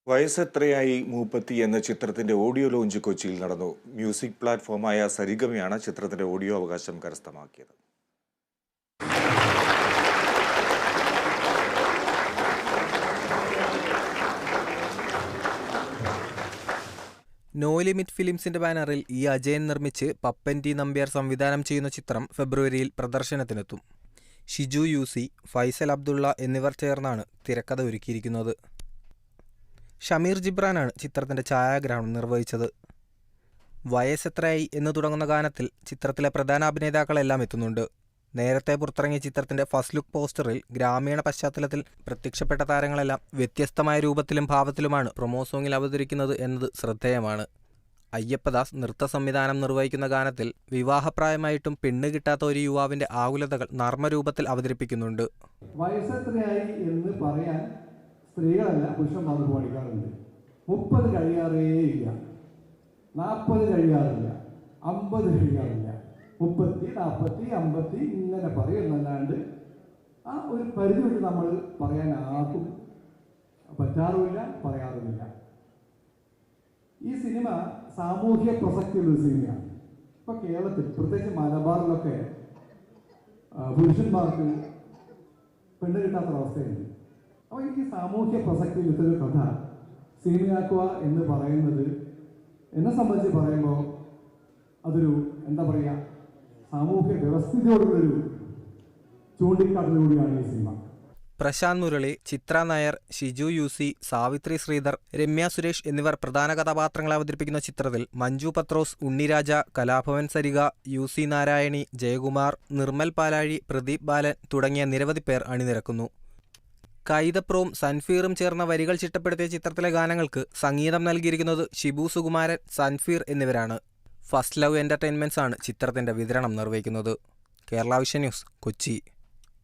വയസ്സെത്രയായി മൂപ്പത്തി എന്ന ചിത്രത്തിന്റെ audio launch കൊച്ചിയിൽ നടന്നു. മ്യൂസിക് പ്ലാറ്റ്ഫോമായ സരിഗമയാണ് ചിത്രത്തിന്റെ ഓഡിയോ അവകാശം കരസ്ഥമാക്കിയത്. നോ ലിമിറ്റ് ഫിലിംസിന്റെ ബാനറിൽ അജയൻ നിർമ്മിച്ച് പപ്പൻ ടി നമ്പ്യാർ സംവിധാനം ചെയ്യുന്ന ചിത്രം ഫെബ്രുവരിയിൽ പ്രദർശനത്തിനെത്തും. ഷിജു UC, ഫൈസൽ അബ്ദുള്ള എന്നിവർ ചേർന്നാണ് തിരക്കഥ ഒരുക്കിയിരിക്കുന്നത്. ഷമീർ ജിബ്രാനാണ് ചിത്രത്തിന്റെ ഛായാഗ്രഹണം നിർവഹിച്ചത്. വയസ്സെത്രയായി എന്ന് തുടങ്ങുന്ന ഗാനത്തിൽ ചിത്രത്തിലെ പ്രധാന അഭിനേതാക്കളെല്ലാം എത്തുന്നുണ്ട്. നേരത്തെ പുറത്തിറങ്ങിയ ചിത്രത്തിന്റെ ഫസ്റ്റ് ലുക്ക് പോസ്റ്ററിൽ ഗ്രാമീണ പശ്ചാത്തലത്തിൽ പ്രത്യക്ഷപ്പെട്ട താരങ്ങളെല്ലാം വ്യത്യസ്തമായ രൂപത്തിലും ഭാവത്തിലുമാണ് പ്രൊമോ സോങ്ങിൽ അവതരിക്കുന്നത് എന്നത് ശ്രദ്ധേയമാണ്. അയ്യപ്പദാസ് നൃത്ത സംവിധാനം നിർവഹിക്കുന്ന ഗാനത്തിൽ വിവാഹപ്രായമായിട്ടും പെണ്ണ് കിട്ടാത്ത ഒരു യുവാവിന്റെ ആകുലതകൾ നർമ്മരൂപത്തിൽ അവതരിപ്പിക്കുന്നുണ്ട്. വയസ്സെത്രയായി എന്ന് പറയാൻ സ്ത്രീകളല്ല പുരുഷന്മാർ പാടിക്കാറുണ്ട്. 30 കഴിയാറേ ഇല്ല, 40 കഴിയാറില്ല, 50 കഴിയാറില്ല, 30, 40, 50 ഇങ്ങനെ പറയുന്നല്ലാണ്ട് ആ ഒരു പരിധി വിട്ട് നമ്മൾ പറയാൻ ആർക്കും പറ്റാറുമില്ല, പറയാറുമില്ല. ഈ സിനിമ സാമൂഹ്യ പ്രസക്തിയുള്ളൊരു സിനിമയാണ്. ഇപ്പൊ കേരളത്തിൽ പ്രത്യേകിച്ച് മലബാറിലൊക്കെ പുരുഷന്മാർക്ക് പെണ്ണ് കിട്ടാത്തൊരവസ്ഥയുണ്ട്. അപ്പോൾ ഈ സാമൂഹ്യ പ്രസക്തി ഇത്തരം കഥ സിനിമയാക്കുക എന്ന് പറയുന്നത് എന്നെ സംബന്ധിച്ച് പറയുമ്പോൾ അതൊരു എന്താ പറയുക, സാമൂഹ്യ വ്യവസ്ഥിതിയോടുള്ളൊരു ചൂണ്ടിക്കാട്ടലുകൂടിയാണ് ഈ സിനിമ. പ്രശാന്ത് മുരളി, ചിത്ര നായർ, ഷിജു UC, സാവിത്രി ശ്രീധർ, രമ്യ സുരേഷ് എന്നിവർ പ്രധാന കഥാപാത്രങ്ങളെ അവതരിപ്പിക്കുന്ന ചിത്രത്തിൽ മഞ്ജു പത്രോസ്, ഉണ്ണിരാജ, കലാഭവൻ സരിക, UC നാരായണി, ജയകുമാർ, നിർമ്മൽ പാലാഴി, പ്രദീപ് ബാലൻ തുടങ്ങിയ നിരവധി പേർ അണിനിരക്കുന്നു. കൈതപ്രവും സൻഫീറും ചേർന്ന വരികൾ ചിട്ടപ്പെടുത്തിയ ചിത്രത്തിലെ ഗാനങ്ങൾക്ക് സംഗീതം നൽകിയിരിക്കുന്നത് ഷിബു സുകുമാരൻ, സൻഫീർ എന്നിവരാണ്. ഫസ്റ്റ് ലവ് എന്റർടൈൻമെന്റ്സ് ആണ് ചിത്രത്തിന്റെ വിതരണം നിർവഹിക്കുന്നത്. Kerala vision news, Kochi.